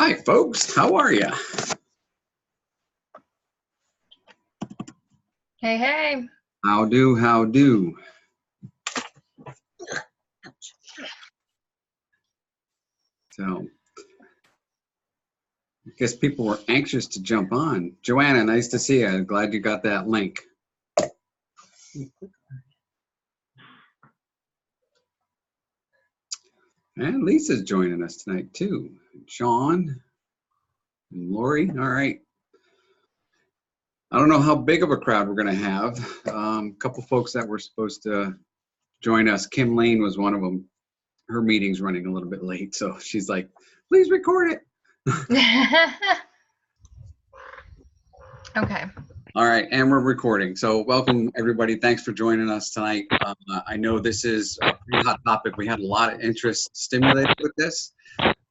Hi, folks. How are you? Hey, hey. How do? So, I guess people were anxious to jump on. Joanna, nice to see you. Glad you got that link. And Lisa's joining us tonight, too. Sean and Lori. All right. I don't know how big of a crowd we're going to have. A couple folks that were supposed to join us. Kim Lane was one of them. Her meeting's running a little bit late, so she's like, please record it. Okay. All right, and we're recording. So welcome, everybody. Thanks for joining us tonight. I know this is a pretty hot topic. We had a lot of interest stimulated with this.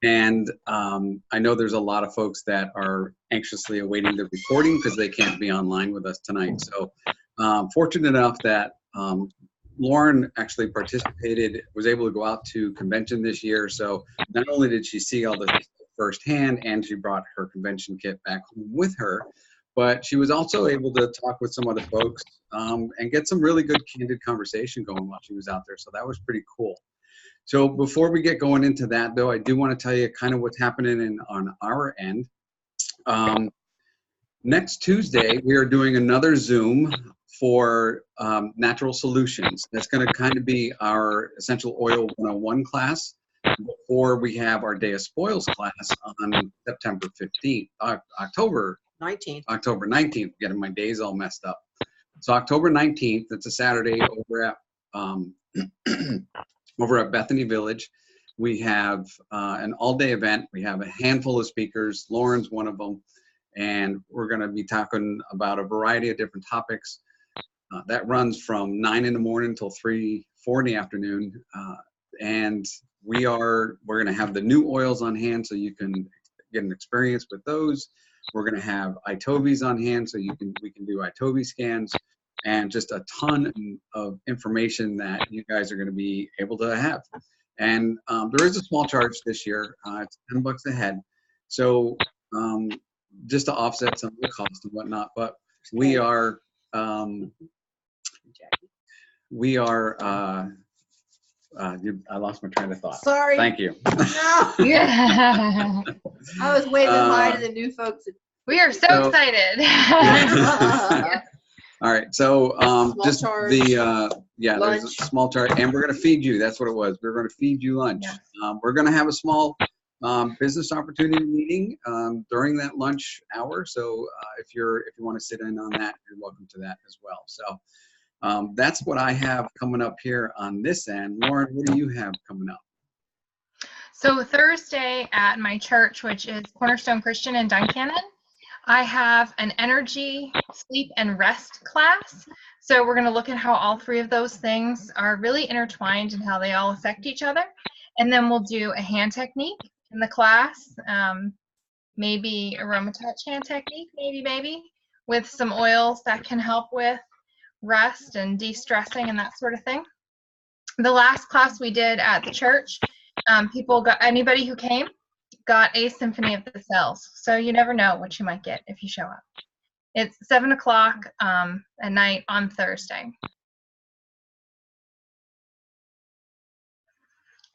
And I know there's a lot of folks that are anxiously awaiting the recording because they can't be online with us tonight. So fortunate enough that Lauren actually participated, was able to go out to convention this year. So not only did she see all this firsthand and she brought her convention kit back home with her, but she was also able to talk with some other folks and get some really good candid conversation going while she was out there. So that was pretty cool. So before we get going into that, though, I do want to tell you kind of what's happening on our end. Next Tuesday, we are doing another Zoom for natural solutions. That's going to kind of be our Essential Oil 101 class before we have our Day of Spoils class on September 15th, October 19th, getting my days all messed up. So October 19th, it's a Saturday over at Bethany Village. We have an all-day event. We have a handful of speakers. Lauren's one of them. And we're going to be talking about a variety of different topics. That runs from 9 in the morning until 4 in the afternoon. And we're going to have the new oils on hand so you can get an experience with those. We're going to have iTobies on hand so we can do iTobie scans, and just a ton of information that you guys are going to be able to have. And there is a small charge this year. It's $10 a head. So just to offset some of the cost and whatnot, but we are I lost my train of thought. Sorry. Thank you. No. Yeah. I was waving hi to the new folks. We are so excited. All right, so just charge, there's a small charge, and we're going to feed you. That's what it was. We're going to feed you lunch. Yes. We're going to have a small business opportunity meeting during that lunch hour. So if you want to sit in on that, you're welcome to that as well. So that's what I have coming up here on this end. Lauren, what do you have coming up? So Thursday at my church, which is Cornerstone Christian in Duncannon, I have an energy, sleep, and rest class. So we're going to look at how all three of those things are really intertwined and how they all affect each other. And then we'll do a hand technique in the class, maybe aromatouch hand technique, maybe, with some oils that can help with rest and de-stressing and that sort of thing. The last class we did at the church, anybody who came got a Symphony of the Cells. So you never know what you might get if you show up. It's 7 o'clock at night on Thursday.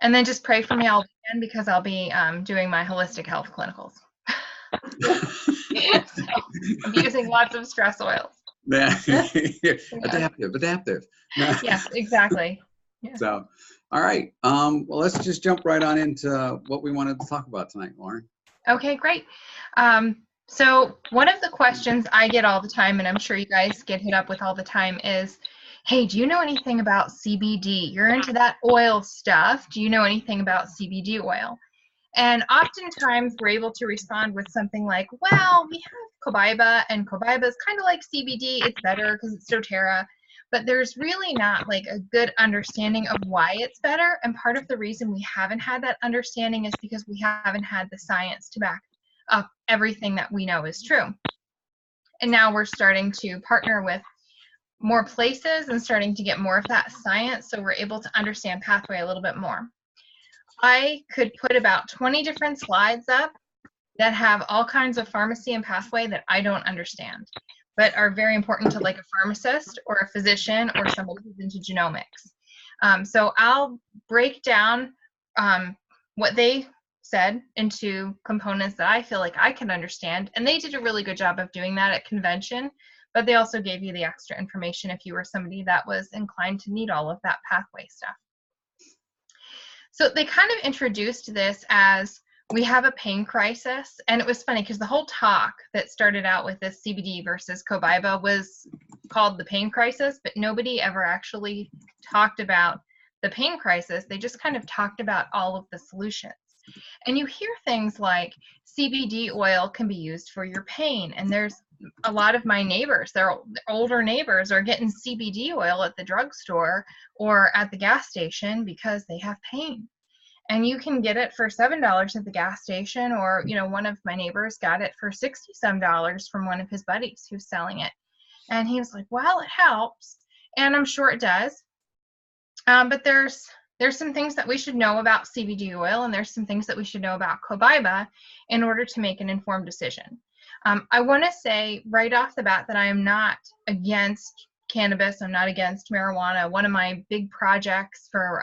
And then just pray for me all weekend because I'll be doing my holistic health clinicals. So I'm using lots of stress oils. Adaptive. Yes, exactly. Yeah. So, all right. Well, let's just jump right on into what we wanted to talk about tonight, Lauren. Okay, great. So one of the questions I get all the time, and I'm sure you guys get hit up with all the time, is, hey, do you know anything about CBD? You're into that oil stuff. Do you know anything about CBD oil? And oftentimes we're able to respond with something like, well, we have Copaiba, and Copaiba is kind of like CBD. It's better because it's dōTERRA. But there's really not like a good understanding of why it's better. And part of the reason we haven't had that understanding is because we haven't had the science to back up everything that we know is true. And now we're starting to partner with more places and starting to get more of that science so we're able to understand pathway a little bit more. I could put about 20 different slides up that have all kinds of pharmacy and pathway that I don't understand, but are very important to like a pharmacist or a physician or somebody who's into genomics. So I'll break down what they said into components that I feel like I can understand. And they did a really good job of doing that at convention, but they also gave you the extra information if you were somebody that was inclined to need all of that pathway stuff. So they kind of introduced this as we have a pain crisis. And it was funny because the whole talk that started out with this CBD versus Copaiba was called the pain crisis, but nobody ever actually talked about the pain crisis. They just kind of talked about all of the solutions. And you hear things like CBD oil can be used for your pain. And there's a lot of my neighbors, their older neighbors, are getting CBD oil at the drugstore or at the gas station because they have pain. And you can get it for $7 at the gas station, or, you know, one of my neighbors got it for $60-some from one of his buddies who's selling it. And he was like, well, it helps. And I'm sure it does. But there's some things that we should know about CBD oil, and there's some things that we should know about Copaiba in order to make an informed decision. I want to say right off the bat that I am not against cannabis. I'm not against marijuana. One of my big projects for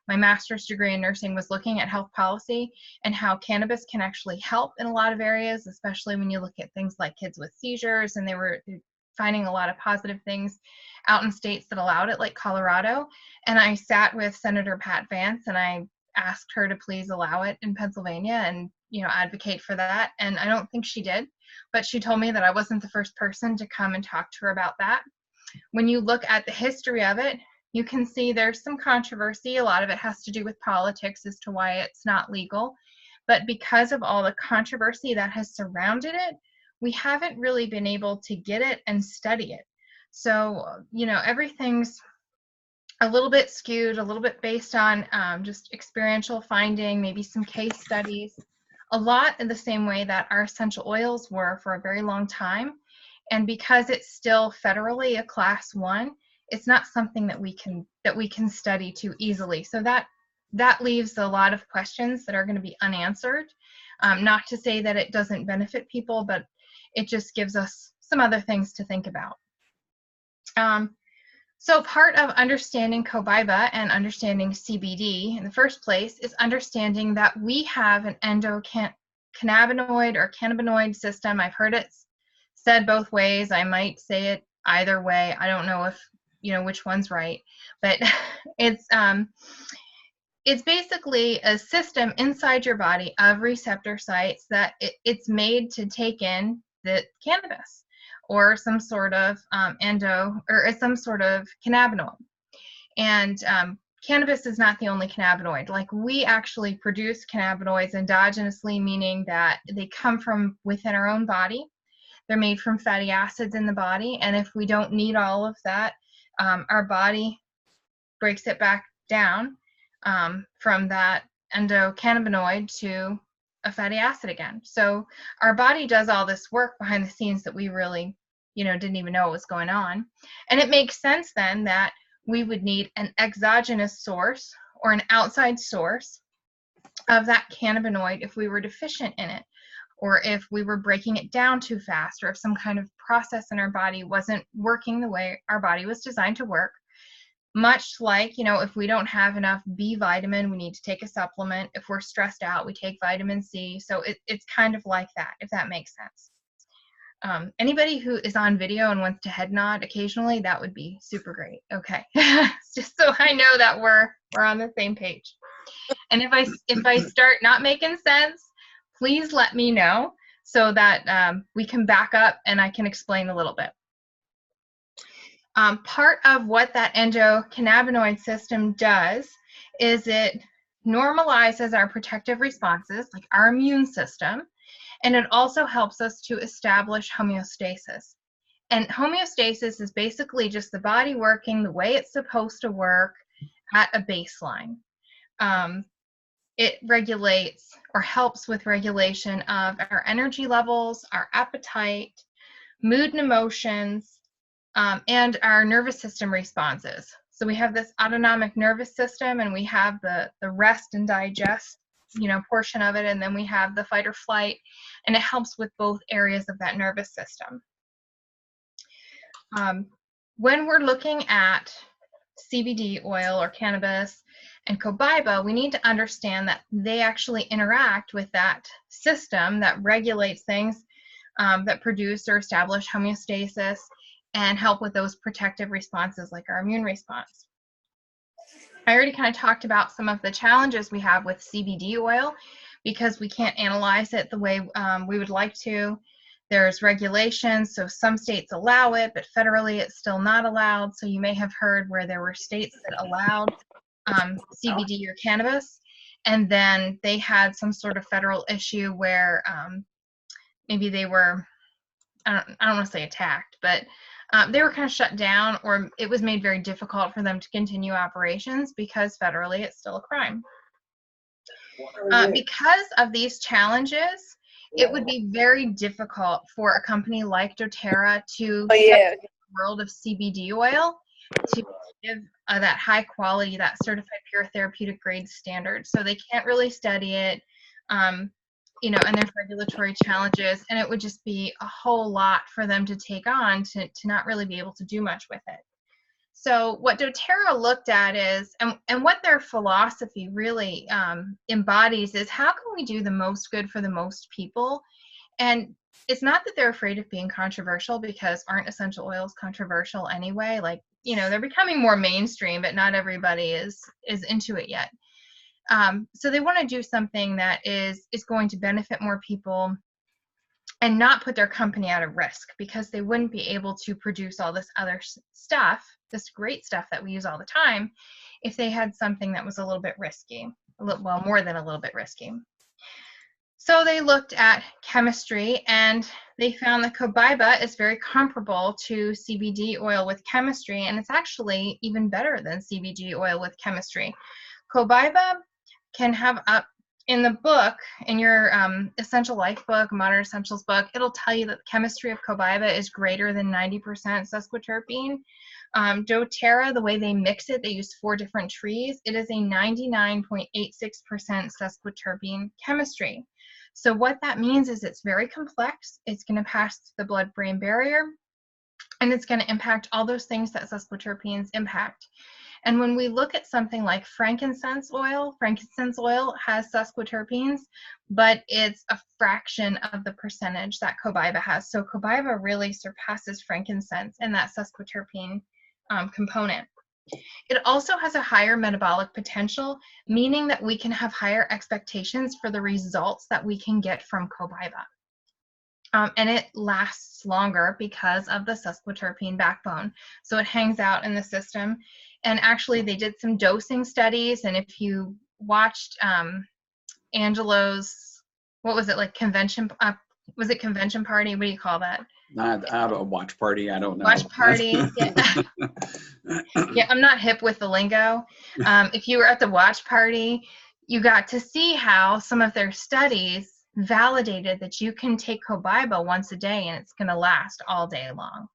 my master's degree in nursing was looking at health policy and how cannabis can actually help in a lot of areas, especially when you look at things like kids with seizures, and they were finding a lot of positive things out in states that allowed it, like Colorado. And I sat with Senator Pat Vance and I asked her to please allow it in Pennsylvania and, you know, advocate for that. And I don't think she did, but she told me that I wasn't the first person to come and talk to her about that. When you look at the history of it, you can see there's some controversy. A lot of it has to do with politics as to why it's not legal. But because of all the controversy that has surrounded it, we haven't really been able to get it and study it. So, you know, everything's a little bit skewed, a little bit based on just experiential finding, maybe some case studies, a lot in the same way that our essential oils were for a very long time. And because it's still federally a class 1, it's not something that we can study too easily. So that leaves a lot of questions that are going to be unanswered. Not to say that it doesn't benefit people, but it just gives us some other things to think about. So part of understanding Copaiba and understanding CBD in the first place is understanding that we have an endocannabinoid or cannabinoid system. I've heard it said both ways. I might say it either way. I don't know if, you know, which one's right, but it's basically a system inside your body of receptor sites that it's made to take in the cannabis or some sort of some sort of cannabinoid. And cannabis is not the only cannabinoid. Like, we actually produce cannabinoids endogenously, meaning that they come from within our own body. They're made from fatty acids in the body. And if we don't need all of that, our body breaks it back down from that endocannabinoid to a fatty acid again. So our body does all this work behind the scenes that we really, you know, didn't even know what was going on. And it makes sense then that we would need an exogenous source or an outside source of that cannabinoid if we were deficient in it, or if we were breaking it down too fast, or if some kind of process in our body wasn't working the way our body was designed to work. Much like, you know, if we don't have enough B vitamin, we need to take a supplement. If we're stressed out, we take vitamin C. So it's kind of like that, if that makes sense. Anybody who is on video and wants to head nod occasionally, that would be super great. Okay, just so I know that we're on the same page. And if I start not making sense, please let me know so that we can back up and I can explain a little bit. Part of what that endocannabinoid system does is it normalizes our protective responses, like our immune system, and it also helps us to establish homeostasis. And homeostasis is basically just the body working the way it's supposed to work at a baseline. It regulates or helps with regulation of our energy levels, our appetite, mood and emotions, and our nervous system responses. So we have this autonomic nervous system, and we have the rest and digest portion of it, and then we have the fight or flight, and it helps with both areas of that nervous system. When we're looking at CBD oil or cannabis and Copaiba, we need to understand that they actually interact with that system that regulates things, that produce or establish homeostasis and help with those protective responses like our immune response. I already kind of talked about some of the challenges we have with CBD oil because we can't analyze it the way we would like to. There's regulations, so some states allow it, but federally it's still not allowed. So you may have heard where there were states that allowed CBD or cannabis, and then they had some sort of federal issue where maybe they were, I don't want to say attacked, but they were kind of shut down, or it was made very difficult for them to continue operations because federally it's still a crime. Because of these challenges, it would be very difficult for a company like dōTERRA to step into the world of CBD oil to give that high quality, that certified pure therapeutic grade standard. So they can't really study it, and there's regulatory challenges, and it would just be a whole lot for them to take on to not really be able to do much with it. So what dōTERRA looked at is, and what their philosophy really embodies is, how can we do the most good for the most people? And it's not that they're afraid of being controversial, because aren't essential oils controversial anyway? Like, they're becoming more mainstream, but not everybody is into it yet. So they want to do something that is going to benefit more people and not put their company at a risk, because they wouldn't be able to produce all this other stuff, this great stuff that we use all the time, if they had something that was a little bit risky, well, more than a little bit risky. So they looked at chemistry, and they found that Copaiba is very comparable to CBD oil with chemistry, and it's actually even better than CBD oil with chemistry. Copaiba can have up in the book, in your Essential Life book, Modern Essentials book, it'll tell you that the chemistry of Copaiba is greater than 90% sesquiterpene. dōTERRA, the way they mix it, they use 4 different trees. It is a 99.86% sesquiterpene chemistry. So what that means is it's very complex. It's going to pass the blood-brain barrier, and it's going to impact all those things that sesquiterpenes impact. And when we look at something like frankincense oil has sesquiterpenes, but it's a fraction of the percentage that Copaiba has. So Copaiba really surpasses frankincense in that sesquiterpene component. It also has a higher metabolic potential, meaning that we can have higher expectations for the results that we can get from Copaiba. And it lasts longer because of the sesquiterpene backbone. So it hangs out in the system. And actually, they did some dosing studies. And if you watched Angelo's, what was it, like convention? Was it convention party? What do you call that? Not a watch party. I don't know. Watch party. Yeah. Yeah, I'm not hip with the lingo. If you were at the watch party, you got to see how some of their studies validated that you can take Copaiba once a day and it's going to last all day long.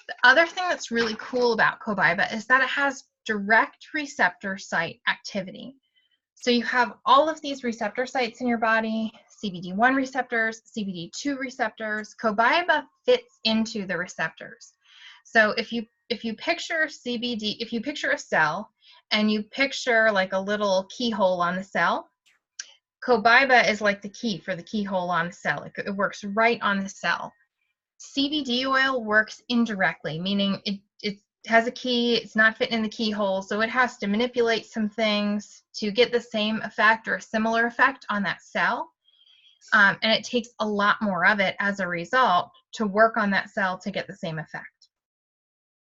The other thing that's really cool about Copaiba is that it has direct receptor site activity. So you have all of these receptor sites in your body, CBD1 receptors, CBD2 receptors. Copaiba fits into the receptors. So if you picture CBD, if you picture a cell and you picture like a little keyhole on the cell, Copaiba is like the key for the keyhole on the cell. It works right on the cell. CBD oil works indirectly, meaning it has a key, it's not fitting in the keyhole, so it has to manipulate some things to get the same effect or a similar effect on that cell. And it takes a lot more of it as a result to work on that cell to get the same effect.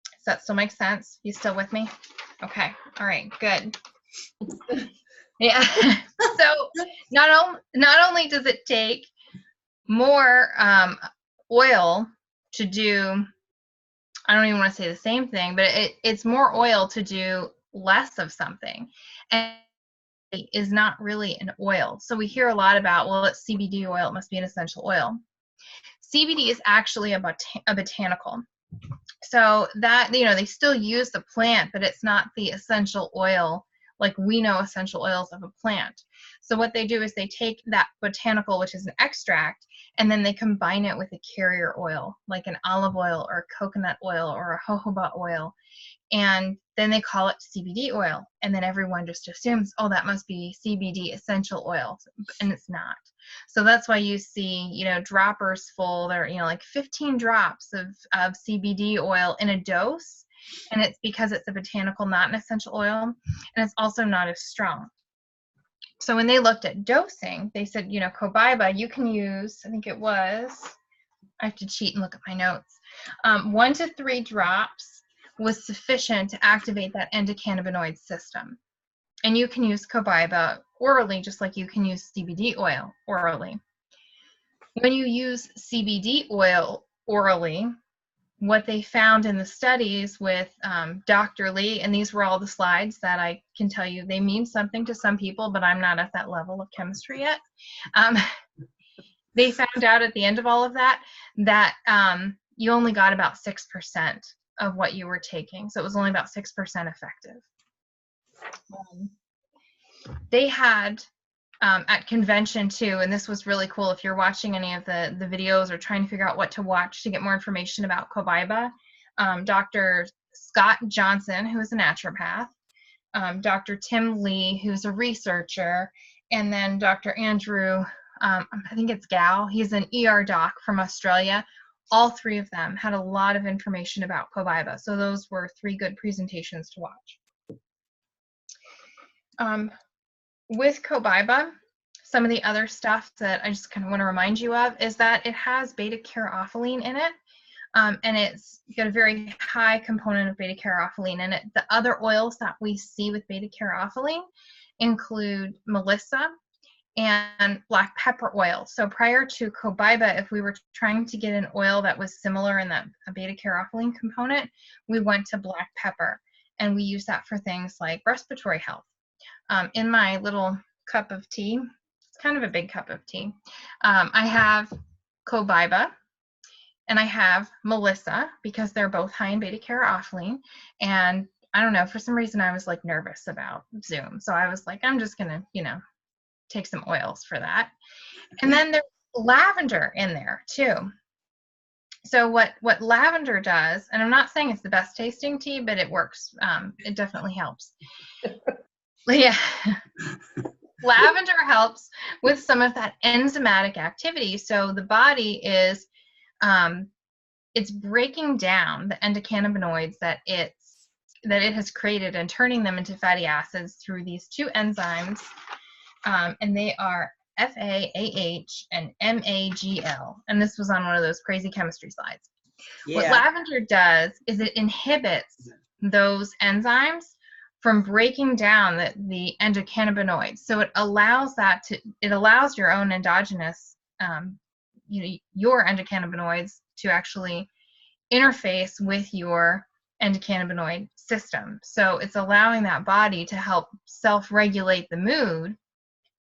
Does that still make sense? You still with me? Okay, all right, good. Yeah, so not only does it take more oil to do, I don't even want to say the same thing, but it's more oil to do less of something. And it is not really an oil. So we hear a lot about, well, it's CBD oil, it must be an essential oil. CBD is actually a botanical. So that, they still use the plant, but it's not the essential oil like we know essential oils of a plant. So what they do is they take that botanical, which is an extract, and then they combine it with a carrier oil, like an olive oil or a coconut oil or a jojoba oil. And then they call it CBD oil. And then everyone just assumes, oh, that must be CBD essential oil. And it's not. So that's why you see, you know, droppers full, they're, you know, like 15 drops of CBD oil in a dose. And it's because it's a botanical, not an essential oil. And it's also not as strong. So when they looked at dosing, they said, you know, Copaiba, you can use, I think it was, I have to cheat and look at my notes, 1 to 3 drops was sufficient to activate that endocannabinoid system. And you can use Copaiba orally, just like you can use CBD oil orally. When you use CBD oil orally, what they found in the studies with Dr. Lee, and these were all the slides that I can tell you, they mean something to some people, but I'm not at that level of chemistry yet. They found out at the end of all of that, that you only got about 6% of what you were taking. So it was only about 6% effective. They had at convention too, and this was really cool. If you're watching any of the videos or trying to figure out what to watch to get more information about Copaiba, Dr. Scott Johnson, who is a naturopath, Dr. Tim Lee, who's a researcher, and then Dr. Andrew, I think it's Gow, he's an ER doc from Australia. All 3 of them had a lot of information about Copaiba. So those were 3 good presentations to watch. With Copaiba, some of the other stuff that I just kind of want to remind you of is that it has beta-caryophyllene in it. And it's got a very high component of beta-caryophyllene in it. The other oils that we see with beta-caryophyllene include melissa and black pepper oil. So prior to Copaiba, if we were trying to get an oil that was similar in that beta-caryophyllene component, we went to black pepper, and we use that for things like respiratory health. In my little cup of tea, it's kind of a big cup of tea, I have Copaiba and I have melissa, because they're both high in beta-caryophyllene. And I don't know, for some reason I was like nervous about Zoom. So I was like, I'm just gonna, you know, take some oils for that. And then there's lavender in there too. So what lavender does, and I'm not saying it's the best tasting tea, but it works. It definitely helps. Yeah. Lavender helps with some of that enzymatic activity. So the body is, it's breaking down the endocannabinoids that it has created and turning them into fatty acids through these 2 enzymes. And they are FAAH and MAGL. And this was on one of those crazy chemistry slides. Yeah. What lavender does is it inhibits those enzymes from breaking down the endocannabinoids. So it allows your own endogenous, your endocannabinoids to actually interface with your endocannabinoid system. So it's allowing that body to help self-regulate the mood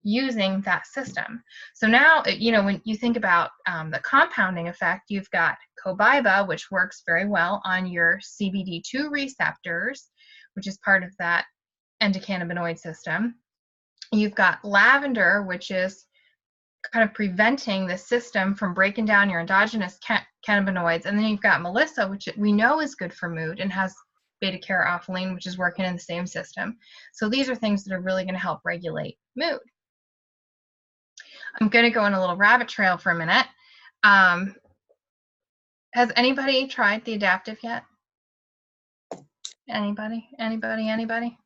using that system. So now, you know, when you think about the compounding effect, you've got Copaiba, which works very well on your CBD2 receptors, which is part of that endocannabinoid system. You've got lavender, which is kind of preventing the system from breaking down your endogenous cannabinoids. And then you've got melissa, which we know is good for mood and has beta-caryophyllene, which is working in the same system. So these are things that are really going to help regulate mood. I'm going to go on a little rabbit trail for a minute. Has anybody tried the Adaptive yet? Anybody?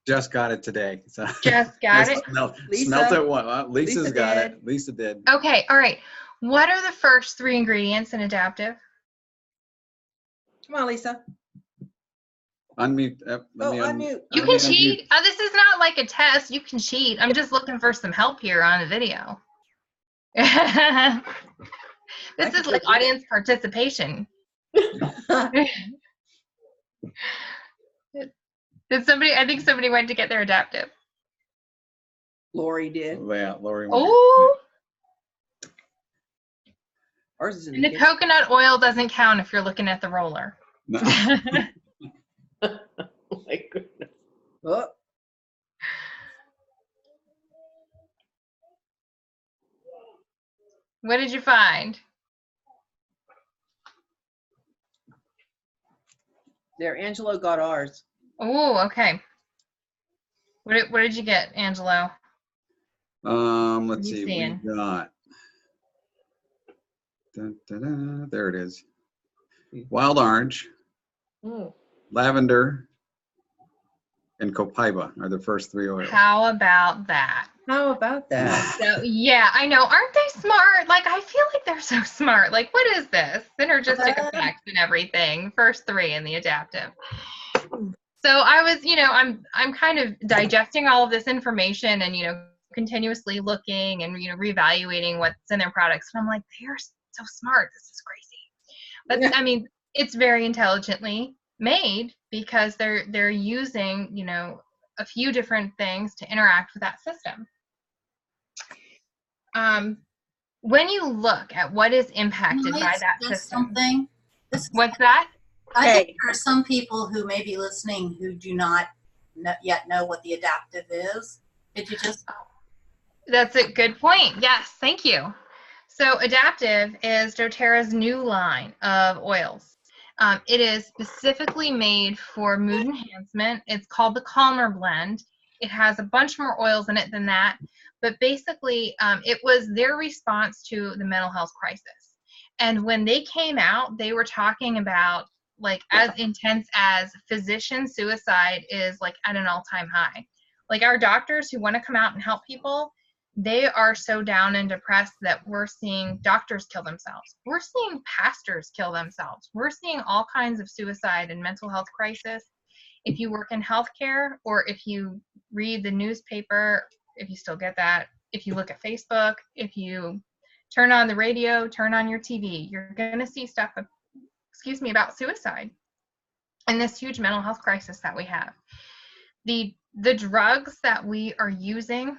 Just got it today. So just got it? Smelt it. Well, Lisa's got it. Lisa did. Okay, all right. What are the first 3 ingredients in Adaptive? Come on, Lisa. Unmute. Unmute. You can cheat. This is not like a test. You can cheat. I'm just looking for some help here on the video. This is like audience participation. Did somebody? I think somebody went to get their Adaptive. Lori did. Yeah, Lori. Oh. Ours is in the coconut oil doesn't count if you're looking at the roller. No. Oh my goodness. Oh. What did you find? There, Angelo got ours. Oh, okay. What did you get, Angelo? Let's you see. seeing? We got. Dun, dun, dun, there it is. Wild orange, Mm. lavender, and Copaiba are the first 3 oils. How about that? How about that? So yeah, I know. Aren't they smart? Like, I feel like they're so smart. Like, what is this? Synergistic effects and everything. First 3 in the adaptive. So I was, I'm kind of digesting all of this information and, continuously looking and, reevaluating what's in their products. And I'm like, they are so smart. This is crazy. But I mean, it's very intelligently made because they're using, a few different things to interact with that system. When you look at what is impacted by that system, something. What's that? I think there are some people who may be listening who do not yet know what the adaptive is. Did you just? That's a good point. Yes, thank you. So adaptive is dōTERRA's new line of oils. It is specifically made for mood enhancement. It's called the Calmer Blend. It has a bunch more oils in it than that, but basically it was their response to the mental health crisis. And when they came out, they were talking about like as intense as physician suicide is like at an all-time high. Like our doctors who want to come out and help people, they are so down and depressed that we're seeing doctors kill themselves. We're seeing pastors kill themselves. We're seeing all kinds of suicide and mental health crisis. If you work in healthcare or if you read the newspaper, if you still get that, if you look at Facebook, if you turn on the radio, turn on your TV, you're going to see stuff, about suicide and this huge mental health crisis that we have. The drugs that we are using,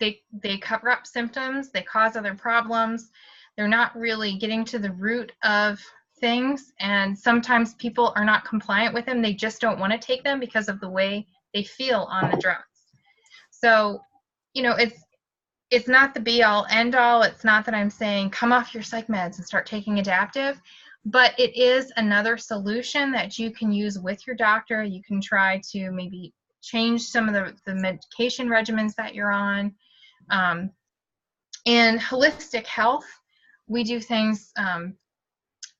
they cover up symptoms, they cause other problems. They're not really getting to the root of things, and sometimes people are not compliant with them. They just don't want to take them because of the way they feel on the drugs. So, it's not the be all end all. It's not that I'm saying come off your psych meds and start taking adaptive, but it is another solution that you can use with your doctor. You can try to maybe change some of the medication regimens that you're on. In holistic health, we do things,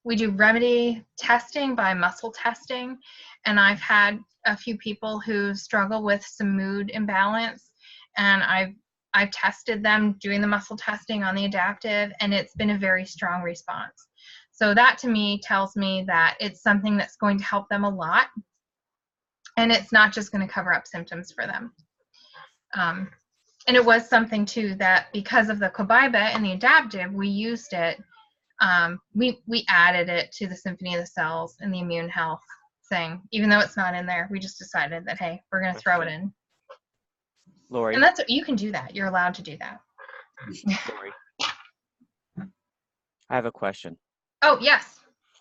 we do remedy testing by muscle testing, and I've had a few people who struggle with some mood imbalance, and I've tested them doing the muscle testing on the adaptive, and it's been a very strong response. So that to me tells me that it's something that's going to help them a lot, and it's not just going to cover up symptoms for them. And it was something too that because of the Copaiba and the adaptive, we used it. We added it to the Symphony of the Cells and the immune health thing, even though it's not in there. We just decided that, hey, we're going to throw it in. Lori. And you can do that. You're allowed to do that. Lori. I have a question. Oh, yes.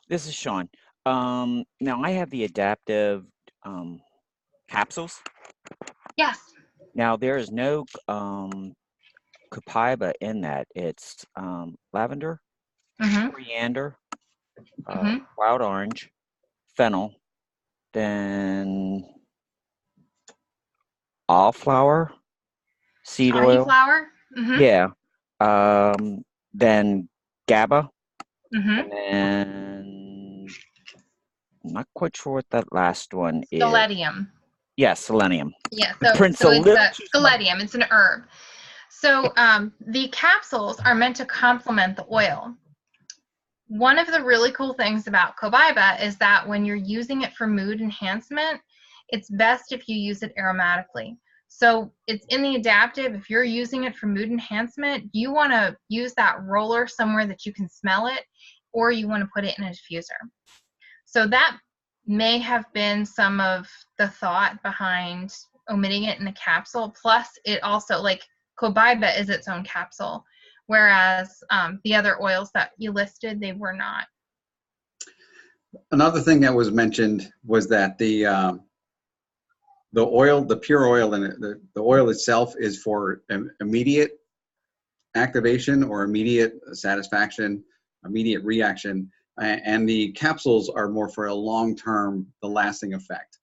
This is Sean. Now I have the adaptive capsules. Yes. Now there is no Copaiba in that. It's lavender, coriander, wild orange, fennel, then all-flower, seed oil. Flower? Yeah. Then GABA. Mm-hmm. And I'm not quite sure what that last one is. Selenium. Yeah, selenium. Yeah, so it's selenium. It's an herb. So the capsules are meant to complement the oil. One of the really cool things about Copaiba is that when you're using it for mood enhancement, it's best if you use it aromatically. So it's in the adaptive. If you're using it for mood enhancement, you want to use that roller somewhere that you can smell it, or you want to put it in a diffuser. So that may have been some of the thought behind omitting it in the capsule. Plus, it also, like, Copaiba is its own capsule, whereas the other oils that you listed, they were not. Another thing that was mentioned was that the oil, the pure oil, and the oil itself is for immediate activation or immediate satisfaction, immediate reaction, and the capsules are more for a long-term, the lasting effect.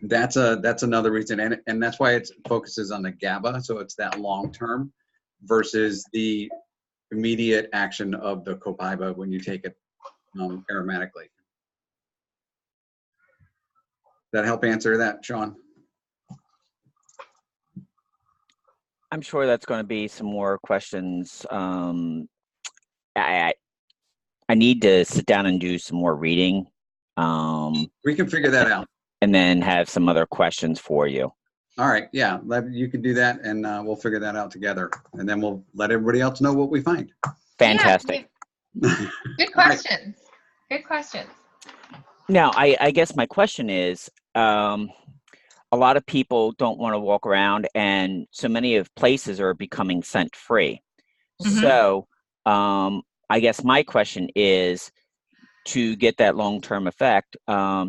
That's another reason, and that's why it focuses on the GABA, so it's that long-term versus the immediate action of the Copaiba when you take it aromatically. That help answer that, Sean? I'm sure that's going to be some more questions. I need to sit down and do some more reading. We can figure that out. And then have some other questions for you. All right, yeah, you can do that, and we'll figure that out together, and then we'll let everybody else know what we find. Fantastic. Yeah, good questions. Good questions. Now, I guess my question is, a lot of people don't want to walk around, and so many of places are becoming scent-free. So I guess my question is, to get that long-term effect,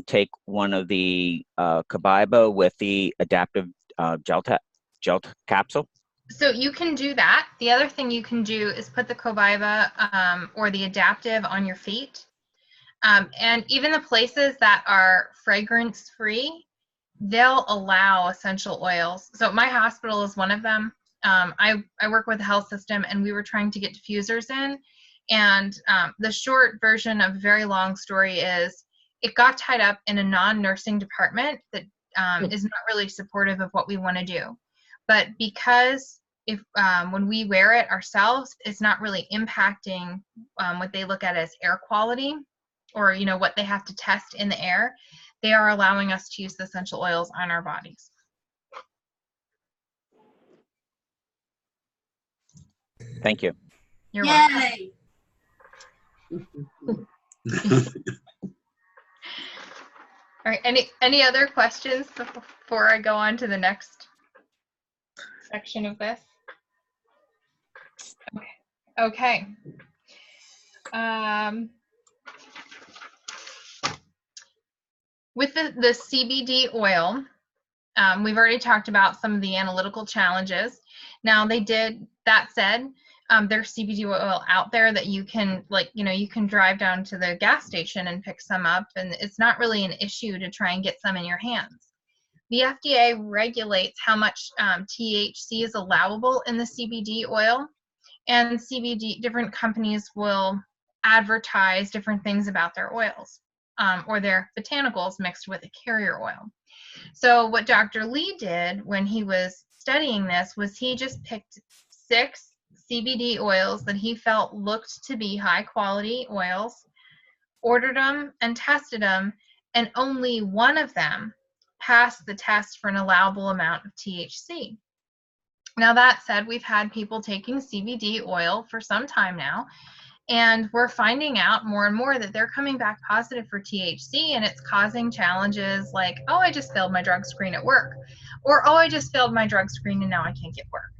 take one of the Copaiba with the adaptive gel capsule. So you can do that. The other thing you can do is put the Copaiba or the adaptive on your feet. And even the places that are fragrance-free, they'll allow essential oils. So my hospital is one of them. I work with a health system, and we were trying to get diffusers in. And the short version of a very long story is it got tied up in a non-nursing department that is not really supportive of what we want to do. But because when we wear it ourselves, it's not really impacting what they look at as air quality, or what they have to test in the air, they are allowing us to use the essential oils on our bodies. Thank you. You're welcome. Yay! All right, any other questions before I go on to the next section of this? Okay. With the CBD oil, we've already talked about some of the analytical challenges. Now, that said, there's CBD oil out there that you can, you can drive down to the gas station and pick some up, and it's not really an issue to try and get some in your hands. The FDA regulates how much THC is allowable in the CBD oil, and different companies will advertise different things about their oils or their botanicals mixed with a carrier oil. So what Dr. Lee did when he was studying this was he just picked 6 CBD oils that he felt looked to be high quality oils, ordered them and tested them, and only one of them passed the test for an allowable amount of THC. Now, that said, we've had people taking CBD oil for some time now, and we're finding out more and more that they're coming back positive for THC, and it's causing challenges like, oh, I just failed my drug screen at work, or, oh, I just failed my drug screen and now I can't get work.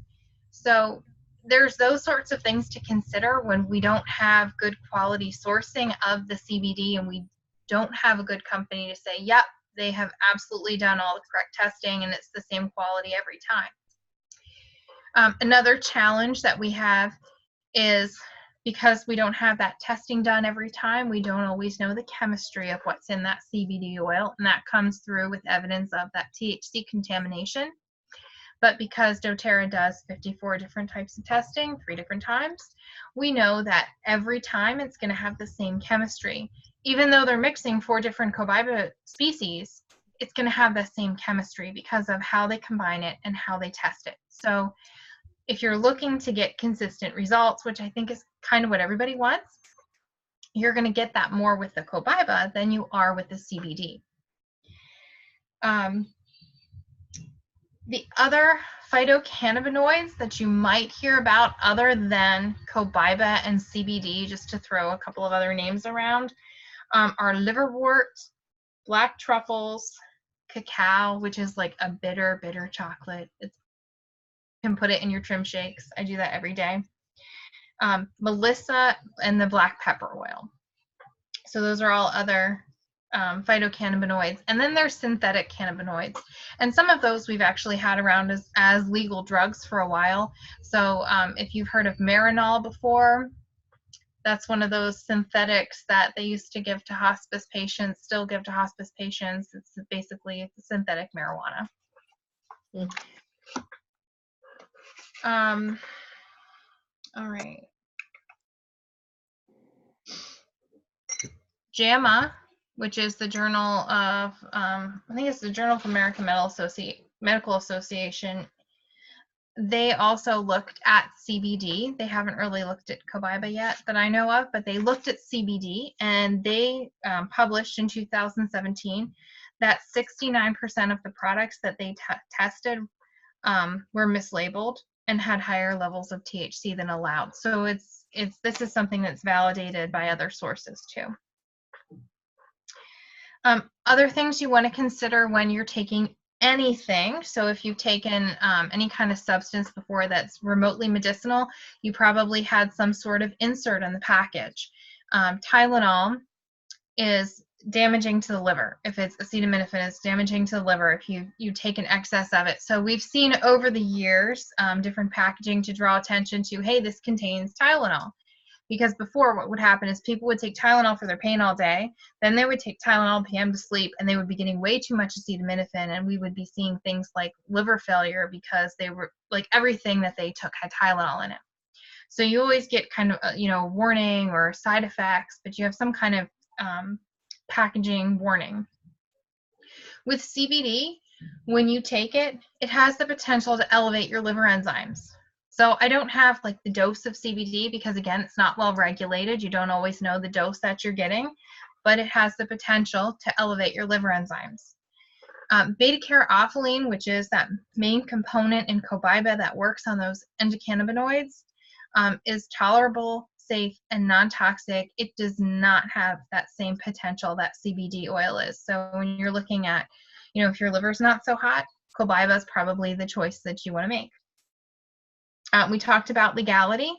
So there's those sorts of things to consider when we don't have good quality sourcing of the CBD, and we don't have a good company to say, yep, they have absolutely done all the correct testing and it's the same quality every time. Another challenge that we have is because we don't have that testing done every time, we don't always know the chemistry of what's in that CBD oil, and that comes through with evidence of that THC contamination. But because dōTERRA does 54 different types of testing, 3 different times, we know that every time it's going to have the same chemistry. Even though they're mixing 4 different Copaiba species, it's going to have the same chemistry because of how they combine it and how they test it. So if you're looking to get consistent results, which I think is kind of what everybody wants, you're going to get that more with the Copaiba than you are with the CBD. The other phytocannabinoids that you might hear about other than Copaiba and CBD, just to throw a couple of other names around, are liverwort, black truffles, cacao, which is like a bitter, bitter chocolate. You can put it in your trim shakes. I do that every day. Melissa, and the black pepper oil. So those are all other phytocannabinoids, and then there's synthetic cannabinoids, and some of those we've actually had around as legal drugs for a while. So if you've heard of Marinol before, that's one of those synthetics that they used to give to hospice patients, still give to hospice patients. It's basically synthetic marijuana. All right. JAMA, which is the Journal of, I think it's the Journal of American Medical Association. They also looked at CBD. They haven't really looked at Copaiba yet that I know of, but they looked at CBD, and they published in 2017 that 69% of the products that they tested were mislabeled and had higher levels of THC than allowed. So this is something that's validated by other sources too. Other things you want to consider when you're taking anything. So if you've taken any kind of substance before that's remotely medicinal, you probably had some sort of insert in the package. Tylenol is damaging to the liver. If it's acetaminophen, it's damaging to the liver if you take an excess of it. So we've seen over the years different packaging to draw attention to, hey, this contains Tylenol. Because before, what would happen is people would take Tylenol for their pain all day, then they would take Tylenol PM to sleep, and they would be getting way too much acetaminophen, and we would be seeing things like liver failure because they were like everything that they took had Tylenol in it. So you always get kind of warning or side effects, but you have some kind of packaging warning. With CBD, when you take it, it has the potential to elevate your liver enzymes. So I don't have like the dose of CBD because, again, it's not well regulated. You don't always know the dose that you're getting, but it has the potential to elevate your liver enzymes. Beta-caryophyllene, which is that main component in Copaiba that works on those endocannabinoids, is tolerable, safe, and non-toxic. It does not have that same potential that CBD oil is. So when you're looking at, if your liver's not so hot, Copaiba is probably the choice that you want to make. We talked about legality.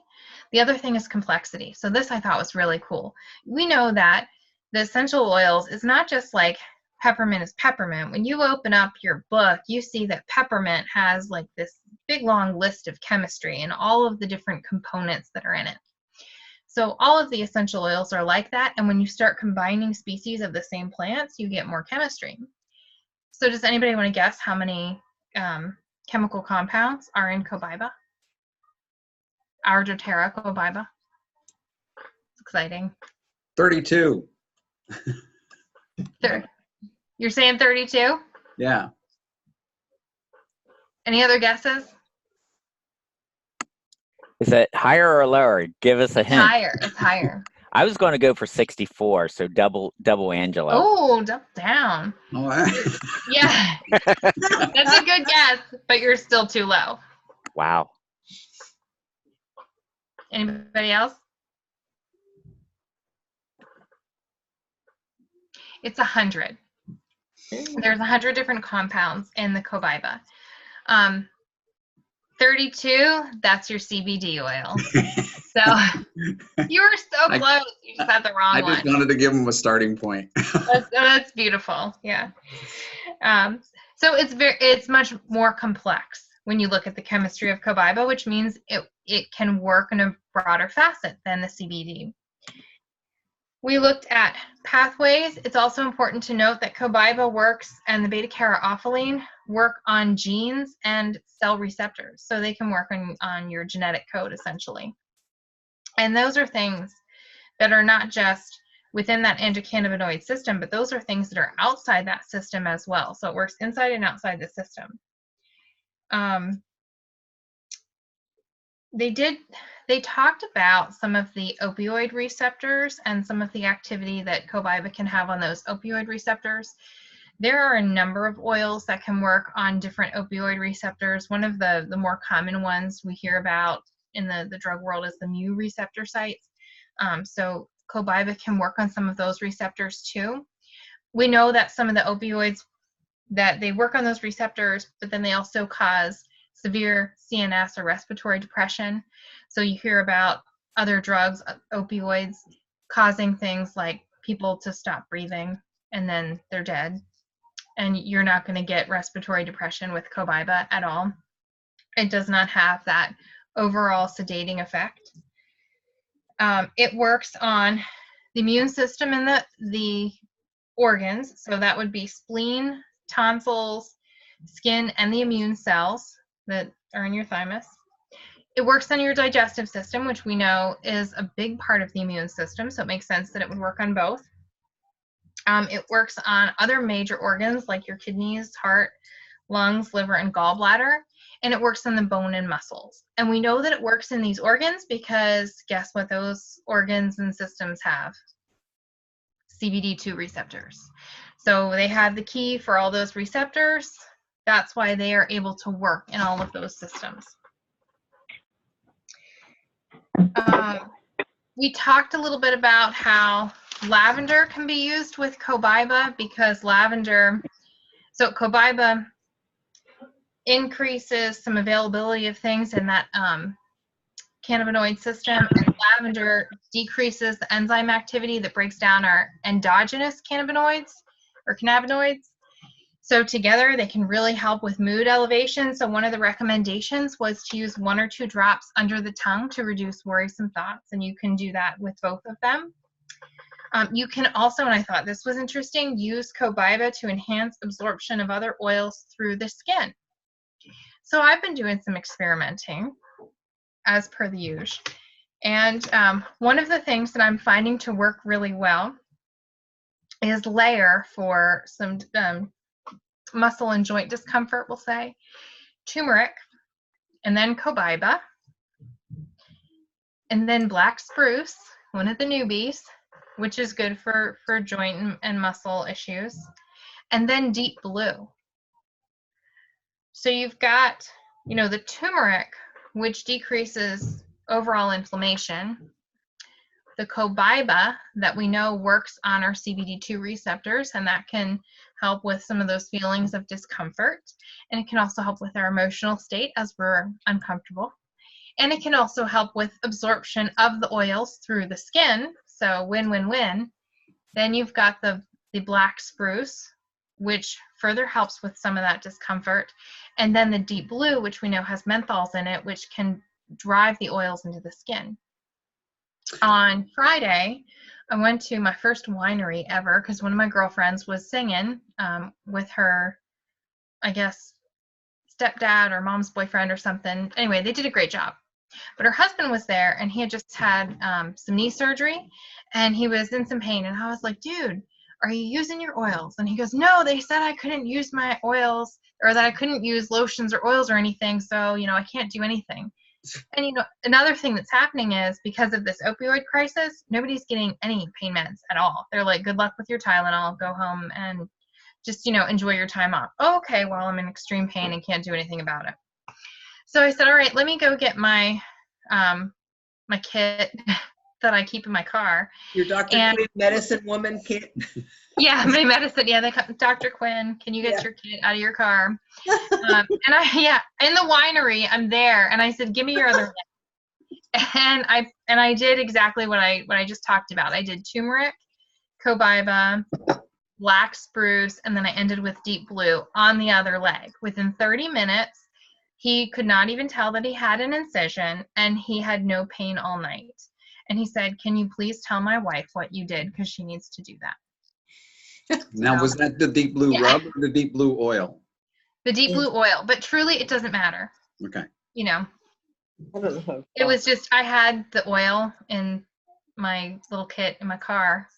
The other thing is complexity. So this I thought was really cool. We know that the essential oils is not just like peppermint is peppermint. When you open up your book, you see that peppermint has like this big long list of chemistry and all of the different components that are in it. So all of the essential oils are like that. And when you start combining species of the same plants, you get more chemistry. So does anybody want to guess how many chemical compounds are in Copaiba? Our dōTERRA Copaiba. It's exciting. 32. You're saying 32? Yeah. Any other guesses? Is it higher or lower? Give us a hint. Higher. It's higher. I was going to go for 64, so double Angelo. Oh, double down. All right. Yeah. That's a good guess, but you're still too low. Wow. Anybody else? It's 100. There's 100 different compounds in the Copaiba. 32, that's your CBD oil. So you were so close. You just had the wrong one. I just wanted to give them a starting point. That's beautiful. Yeah. So it's much more complex when you look at the chemistry of Copaiba, which means it can work in a broader facet than the CBD. We looked at pathways. It's also important to note that Copaiba works and the beta-caryophyllene work on genes and cell receptors. So they can work on your genetic code, essentially. And those are things that are not just within that endocannabinoid system, but those are things that are outside that system as well. So it works inside and outside the system. They talked about some of the opioid receptors and some of the activity that Copaiba can have on those opioid receptors. There are a number of oils that can work on different opioid receptors. One of the more common ones we hear about in the drug world is the mu receptor sites. So Copaiba can work on some of those receptors too. We know that some of the opioids, that they work on those receptors, but then they also cause severe CNS or respiratory depression. So you hear about other drugs, opioids, causing things like people to stop breathing and then they're dead. And you're not going to get respiratory depression with Copaiba at all. It does not have that overall sedating effect. It works on the immune system and the organs. So that would be spleen, tonsils, skin, and the immune cells that are in your thymus. It works on your digestive system, which we know is a big part of the immune system. So it makes sense that it would work on both. It works on other major organs like your kidneys, heart, lungs, liver, and gallbladder. And it works on the bone and muscles. And we know that it works in these organs because guess what those organs and systems have? CBD2 receptors. So they have the key for all those receptors. That's why they are able to work in all of those systems. We talked a little bit about how lavender can be used with Copaiba because lavender, so Copaiba increases some availability of things in that cannabinoid system, and lavender decreases the enzyme activity that breaks down our endogenous cannabinoids or cannabinoids. So together they can really help with mood elevation. So one of the recommendations was to use 1 or 2 drops under the tongue to reduce worrisome thoughts, and you can do that with both of them. You can also, and I thought this was interesting, use Copaiba to enhance absorption of other oils through the skin. So I've been doing some experimenting as per the usual. And one of the things that I'm finding to work really well is layer for some muscle and joint discomfort, we'll say, turmeric, and then Copaiba, and then black spruce, one of the newbies, which is good for joint and muscle issues, and then deep blue. So you've got, you know, the turmeric, which decreases overall inflammation, the Copaiba that we know works on our CBD2 receptors, and that can help with some of those feelings of discomfort, and it can also help with our emotional state as we're uncomfortable, and it can also help with absorption of the oils through the skin. So win-win-win. Then you've got the black spruce, which further helps with some of that discomfort, and then the deep blue, which we know has menthols in it, which can drive the oils into the skin. On Friday, I went to my first winery ever because one of my girlfriends was singing with her, I guess, stepdad or mom's boyfriend or something. Anyway, they did a great job. But her husband was there, and he had just had some knee surgery, and he was in some pain. And I was like, dude, are you using your oils? And he goes, no, they said I couldn't use my oils, or that I couldn't use lotions or oils or anything. So, you know, I can't do anything. And, you know, another thing that's happening is because of this opioid crisis, nobody's getting any pain meds at all. They're like, good luck with your Tylenol, go home and just, you know, enjoy your time off. Oh, okay, well, I'm in extreme pain and can't do anything about it. So I said, all right, let me go get my my kit that I keep in my car. Your Dr. Quinn medicine woman kit. Yeah, my medicine. Yeah, Dr. Quinn, can you get your kit out of your car? And in the winery, I'm there, and I said, give me your other leg. And I did exactly what I just talked about. I did turmeric, Copaiba, black spruce, and then I ended with deep blue on the other leg. Within 30 minutes, he could not even tell that he had an incision, and he had no pain all night. And he said, can you please tell my wife what you did, because she needs to do that. Now, was that the deep blue rub or the deep blue oil? The deep blue oil, but truly it doesn't matter. Okay. You know, I don't know. it was just, I had the oil in my little kit in my car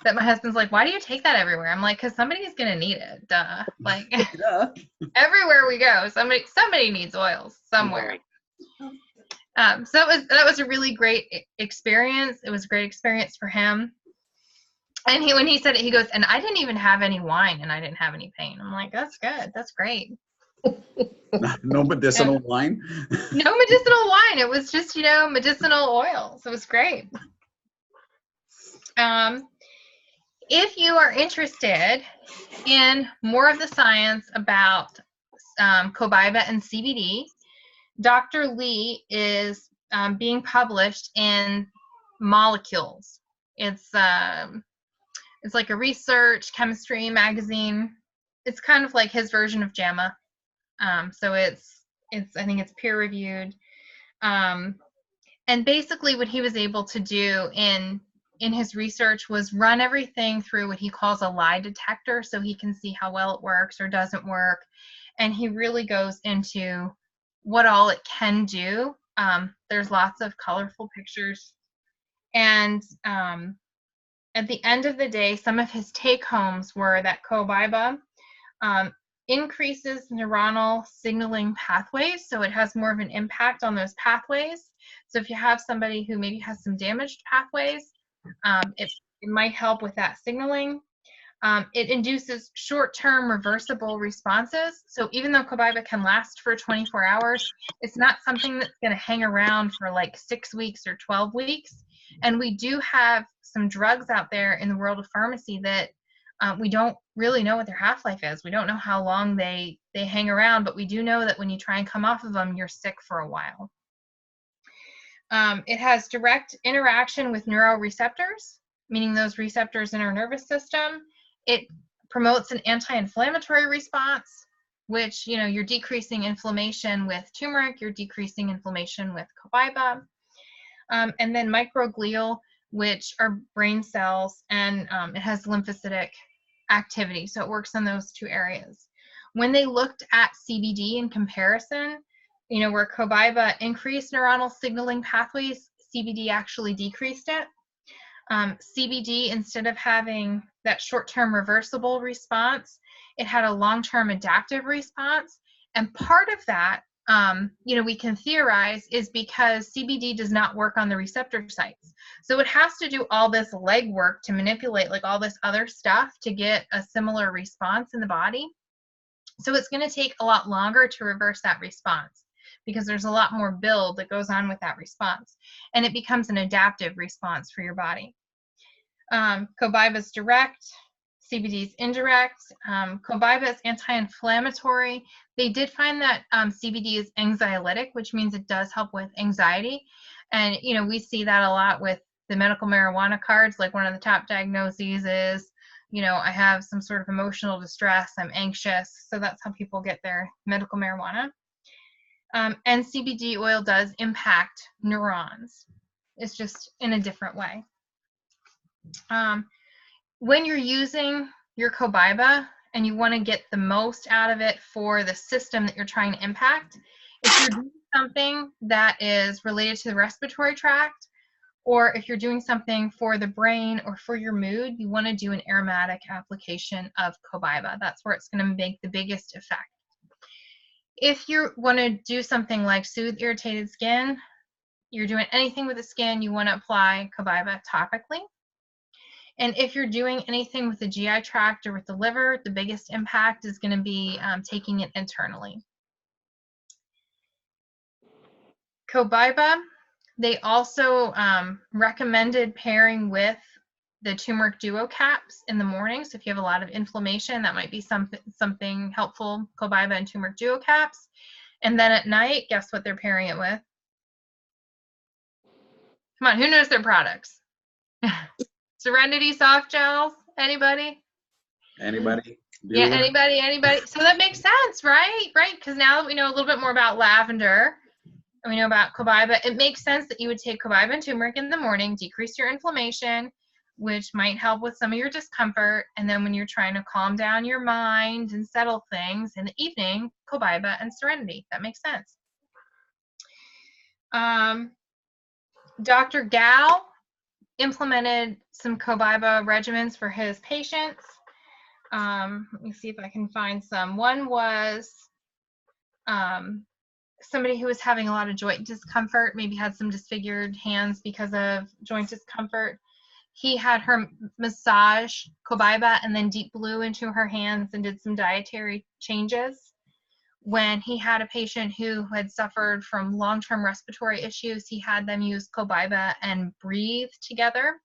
that my husband's like, why do you take that everywhere? I'm like, because somebody's going to need it. Duh. Like, everywhere we go, somebody needs oils somewhere. So that was a really great experience. It was a great experience for him. And when he said it, he goes, and I didn't even have any wine, and I didn't have any pain. I'm like, that's good. That's great. No medicinal wine? No medicinal wine. It was just, you know, medicinal oils. It was great. If you are interested in more of the science about Copaiba and CBD, Dr. Lee is being published in Molecules. It's It's like a research chemistry magazine. It's kind of like his version of JAMA. So it's I think it's peer reviewed. And basically what he was able to do in his research was run everything through what he calls a lie detector, so he can see how well it works or doesn't work. And he really goes into what all it can do. There's lots of colorful pictures. And at the end of the day, some of his take-homes were that Copaiba increases neuronal signaling pathways, so it has more of an impact on those pathways. So if you have somebody who maybe has some damaged pathways, it might help with that signaling. It induces short-term reversible responses. So even though Copaiba can last for 24 hours, it's not something that's going to hang around for like 6 weeks or 12 weeks. And we do have some drugs out there in the world of pharmacy that we don't really know what their half-life is. We don't know how long they hang around, but we do know that when you try and come off of them, you're sick for a while. It has direct interaction with neuroreceptors, meaning those receptors in our nervous system. It promotes an anti-inflammatory response, which, you know, you're decreasing inflammation with turmeric, you're decreasing inflammation with Copaiba. And then microglial, which are brain cells, and it has lymphocytic activity, so it works in those two areas. When they looked at CBD in comparison, you know, where Copaiba increased neuronal signaling pathways, CBD actually decreased it. CBD, instead of having that short-term reversible response, it had a long-term adaptive response. And part of that, you know, we can theorize is because CBD does not work on the receptor sites. So it has to do all this legwork to manipulate like all this other stuff to get a similar response in the body. So it's going to take a lot longer to reverse that response because there's a lot more build that goes on with that response. And it becomes an adaptive response for your body. Copaiba is direct, CBD is indirect. Copaiba is anti-inflammatory. They did find that CBD is anxiolytic, which means it does help with anxiety. And, you know, we see that a lot with the medical marijuana cards. Like one of the top diagnoses is, you know, I have some sort of emotional distress, I'm anxious. So that's how people get their medical marijuana. And CBD oil does impact neurons. It's just in a different way. When you're using your Copaiba and you want to get the most out of it for the system that you're trying to impact, if you're doing something that is related to the respiratory tract, or if you're doing something for the brain or for your mood, you want to do an aromatic application of Copaiba. That's where it's going to make the biggest effect. If you want to do something like soothe irritated skin, you're doing anything with the skin, you want to apply Copaiba topically. And if you're doing anything with the GI tract or with the liver, the biggest impact is going to be taking it internally. Copaiba, they also recommended pairing with the turmeric duo caps in the morning. So if you have a lot of inflammation, that might be something helpful, Copaiba and turmeric duo caps. And then at night, guess what they're pairing it with? Come on, who knows their products? Serenity soft gels, anybody? Anybody? Yeah, anybody. So that makes sense, right? Right, because now that we know a little bit more about lavender, and we know about Copaiba, it makes sense that you would take Copaiba and turmeric in the morning, decrease your inflammation, which might help with some of your discomfort, and then when you're trying to calm down your mind and settle things in the evening, Copaiba and Serenity. That makes sense. Dr. Gao implemented some Copaiba regimens for his patients. Let me see if I can find some. One was somebody who was having a lot of joint discomfort, maybe had some disfigured hands because of joint discomfort. He had her massage Copaiba and then deep blue into her hands and did some dietary changes. When he had a patient who had suffered from long-term respiratory issues, he had them use Copaiba and breathe together.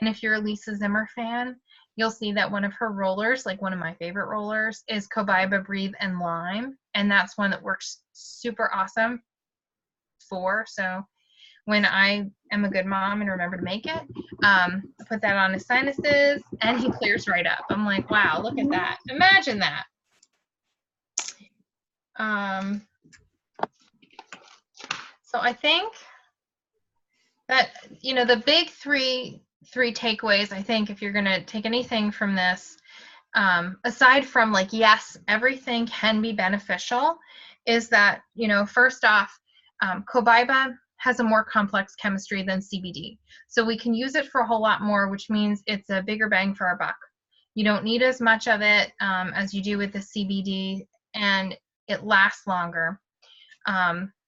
And if you're a Lisa Zimmer fan, you'll see that one of her rollers, like one of my favorite rollers, is Copaiba Breathe and Lime. And that's one that works super awesome for. So when I am a good mom and remember to make it. I put that on his sinuses and he clears right up. I'm like, wow, look at that. Imagine that. So I think that, you know, the big three takeaways, I think, if you're going to take anything from this, aside from like, yes, everything can be beneficial, is that, you know, first off, Copaiba has a more complex chemistry than CBD. So we can use it for a whole lot more, which means it's a bigger bang for our buck. You don't need as much of it as you do with the CBD, and it lasts longer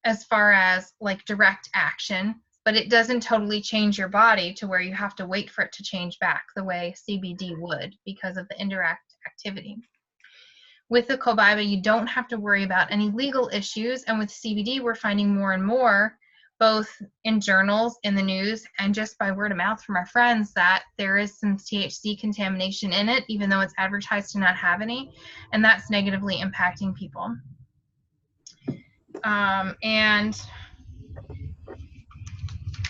as far as like direct action, but it doesn't totally change your body to where you have to wait for it to change back the way CBD would because of the indirect activity. With the Copaiba, you don't have to worry about any legal issues, and with CBD, we're finding more and more, both in journals, in the news, and just by word of mouth from our friends, that there is some THC contamination in it, even though it's advertised to not have any, and that's negatively impacting people. And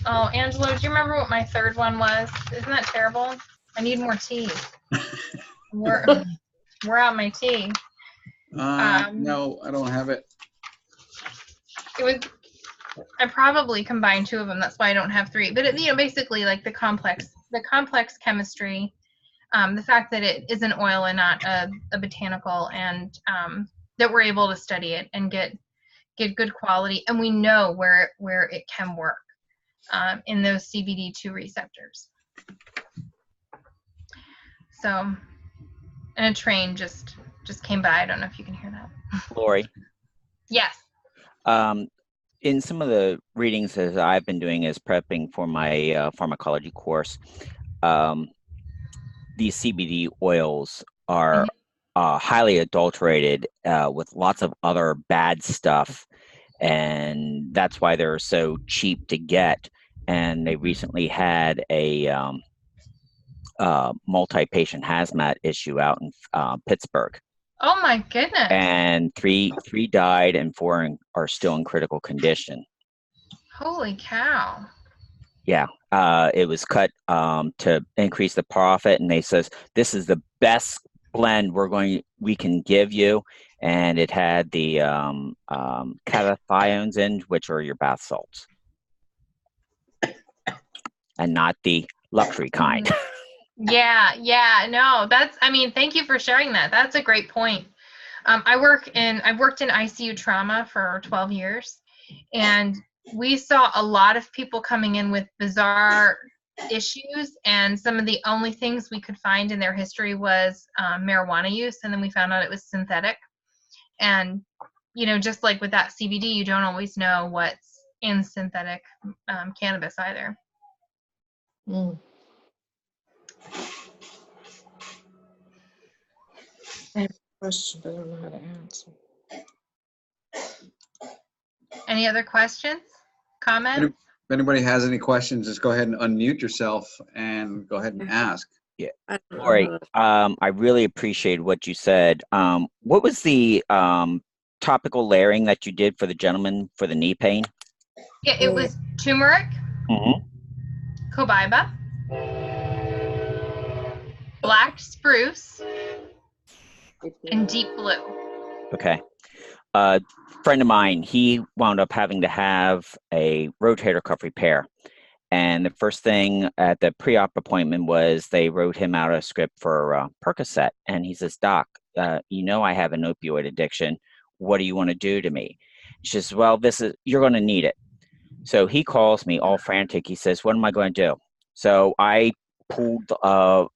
oh, Angelo, do you remember what my third one was? Isn't that terrible? I need more tea. We're out my tea. No, I don't have it. It was. I probably combined two of them. That's why I don't have three. But it, you know, basically like the complex chemistry, the fact that it is an oil and not a botanical, and that we're able to study it and get good quality, and we know where it can work in those CBD2 receptors. So, and a train just came by. I don't know if you can hear that. Lori. Yes. In some of the readings as I've been doing as prepping for my pharmacology course, these CBD oils are highly adulterated with lots of other bad stuff, and that's why they're so cheap to get. And they recently had a multi-patient hazmat issue out in Pittsburgh. Oh my goodness. And three died, and 4 are still in critical condition. Holy cow. Yeah, it was cut to increase the profit, and they says this is the best blend we can give you, and it had the cathinones in, which are your bath salts, and not the luxury kind. Yeah, no, that's, I mean, thank you for sharing that. That's a great point. I've worked in ICU trauma for 12 years, and we saw a lot of people coming in with bizarre issues, and some of the only things we could find in their history was marijuana use, and then we found out it was synthetic. And, you know, just like with that CBD, you don't always know what's in synthetic cannabis either. Mm. I have a question, but I don't know how to answer. Any other questions? Comments? If anybody has any questions, just go ahead and unmute yourself and go ahead and ask. Yeah. I don't know Lori, how to- I really appreciate what you said. What was the topical layering that you did for the gentleman for the knee pain? Yeah, it was turmeric, Copaiba, black spruce, and deep blue. Okay. A friend of mine, he wound up having to have a rotator cuff repair. And the first thing at the pre-op appointment was they wrote him out a script for Percocet. And he says, Doc, you know I have an opioid addiction. What do you want to do to me? She says, well, you're going to need it. So he calls me all frantic. He says, what am I going to do? So I pulled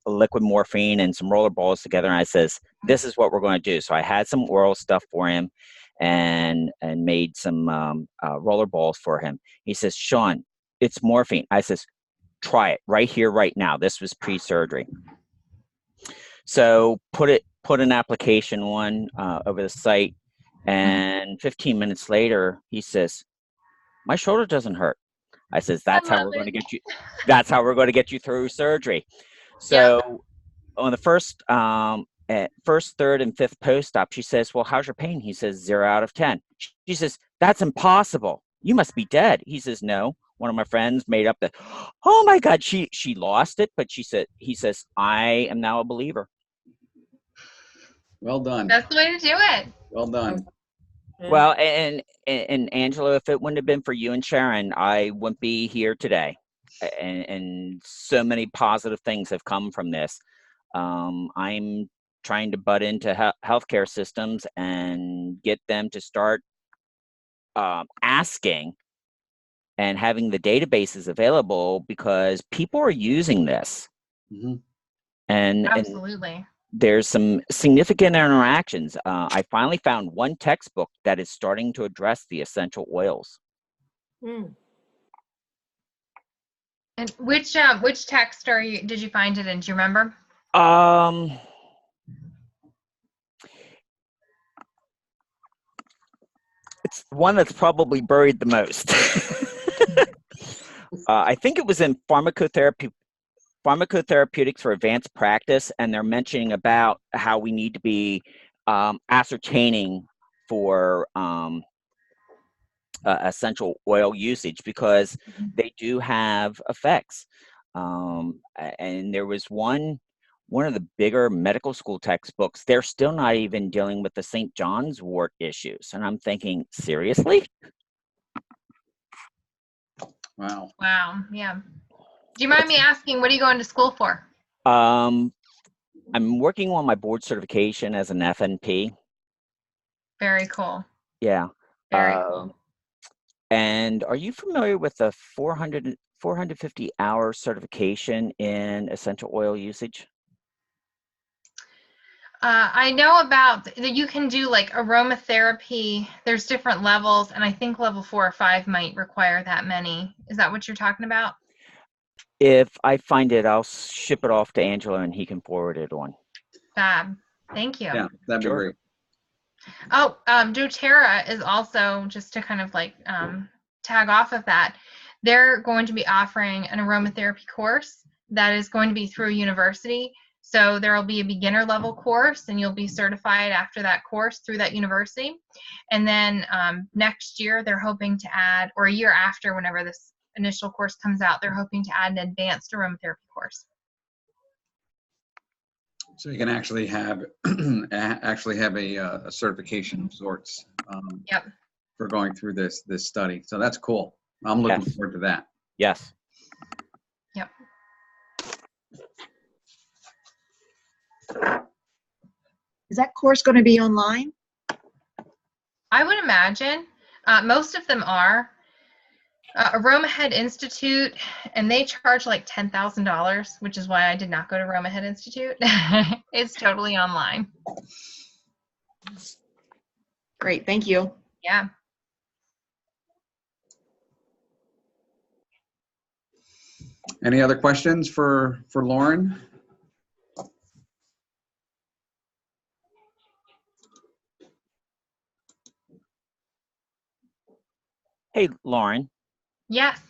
liquid morphine and some roller balls together, and I says, this is what we're going to do. So I had some oral stuff for him and made some roller balls for him. He says, Sean, it's morphine. I says, try it right here, right now. This was pre-surgery. So put an application on over the site, and 15 minutes later, he says, my shoulder doesn't hurt. I says, that's how we're going to get you. That's how we're going to get you through surgery. So on the first, third, and fifth post-op, she says, well, how's your pain? He says, 0 out of 10. She says, that's impossible. You must be dead. He says, no, one of my friends made up that, oh my God, she lost it, but he says, I am now a believer. Well done. That's the way to do it. Well done. Yeah. Well, and Angela, if it wouldn't have been for you and Sharon, I wouldn't be here today. And so many positive things have come from this. I'm trying to butt into healthcare systems and get them to start asking and having the databases available, because people are using this. Mm-hmm. And Absolutely. there's some significant interactions. I finally found one textbook that is starting to address the essential oils. Mm. And which text did you find it in? Do you remember? It's one that's probably buried the most. I think it was in Pharmacotherapeutics for Advanced Practice, and they're mentioning about how we need to be ascertaining for essential oil usage, because they do have effects. And there was one of the bigger medical school textbooks, they're still not even dealing with the St. John's wort issues. And I'm thinking, seriously? Wow. Wow. Yeah. Do you mind me asking, what are you going to school for? I'm working on my board certification as an FNP. Very cool. Yeah. Very cool. And are you familiar with the 450 hour certification in essential oil usage? I know about that. You can do like aromatherapy. There's different levels, and I think level 4 or 5 might require that many. Is that what you're talking about? If I find it, I'll ship it off to Angela and he can forward it on. Fab. Thank you. Yeah, that'd be Sure. great. Oh, dōTERRA is also, just to kind of like tag off of that, they're going to be offering an aromatherapy course that is going to be through a university. So there will be a beginner level course, and you'll be certified after that course through that university. And then next year, they're hoping to add, or a year after, whenever this initial course comes out, they're hoping to add an advanced aromatherapy course. So you can actually have a certification of sorts. Yep. For going through this study. So that's cool. I'm looking Yes. forward to that. Yes. Yep. Is that course going to be online? I would imagine most of them are. Aroma Head Institute, and they charge like $10,000, which is why I did not go to Aroma Head Institute. It's totally online. Great, thank you. Yeah. Any other questions for Lauren? Hey, Lauren, Yes.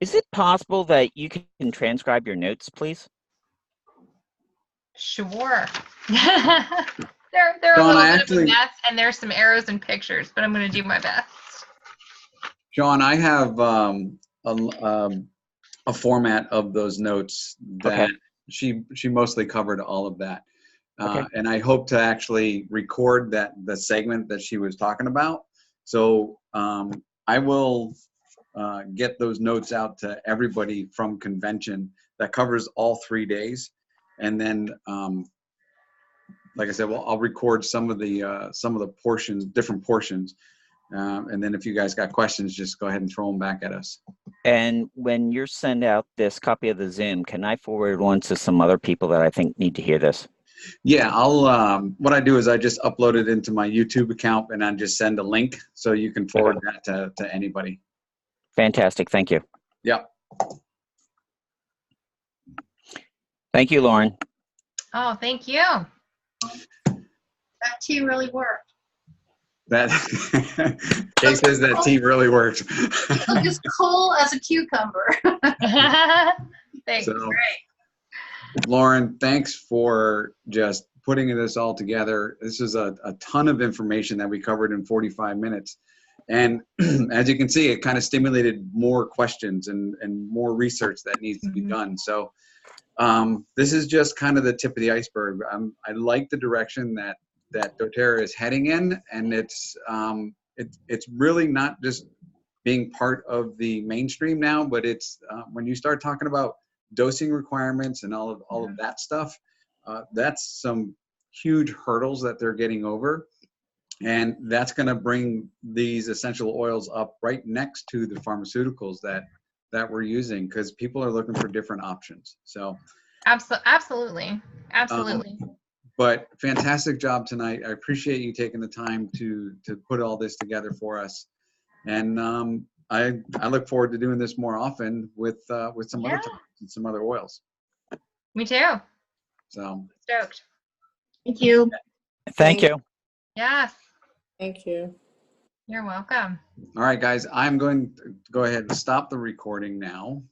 is it possible that you can transcribe your notes, please? Sure. They're a Dawn, little I bit actually- of a mess, and there's some arrows and pictures, but I'm going to do my best. John, I have a format of those notes that Okay. she mostly covered all of that. Okay. And I hope to actually record the segment that she was talking about. So I will get those notes out to everybody from convention. That covers all 3 days. And then, like I said, well, I'll record some of the portions, different portions. And then if you guys got questions, just go ahead and throw them back at us. And when you send out this copy of the Zoom, can I forward it on to some other people that I think need to hear this? Yeah, I'll, what I do is I just upload it into my YouTube account and I just send a link so you can forward that to anybody. Fantastic. Thank you. Yep. Thank you, Lauren. Oh, thank you. That tea really worked. That Kay says that tea really worked. You look as cool as a cucumber. Thanks. So, Lauren, thanks for just putting this all together. This is a ton of information that we covered in 45 minutes. And as you can see, it kind of stimulated more questions and more research that needs to be done. So this is just kind of the tip of the iceberg. I like the direction that dōTERRA is heading in, and it's really not just being part of the mainstream now, but it's when you start talking about dosing requirements and all of that stuff, that's some huge hurdles that they're getting over. And that's going to bring these essential oils up right next to the pharmaceuticals that we're using, because people are looking for different options. So Absolutely. But fantastic job tonight. I appreciate you taking the time to put all this together for us. And I look forward to doing this more often with some other topics and some other oils. Me too. So Stoked. Thank you. Thank you. Yes. Thank you. You're welcome. all right, guys, I'm going to go ahead and stop the recording now.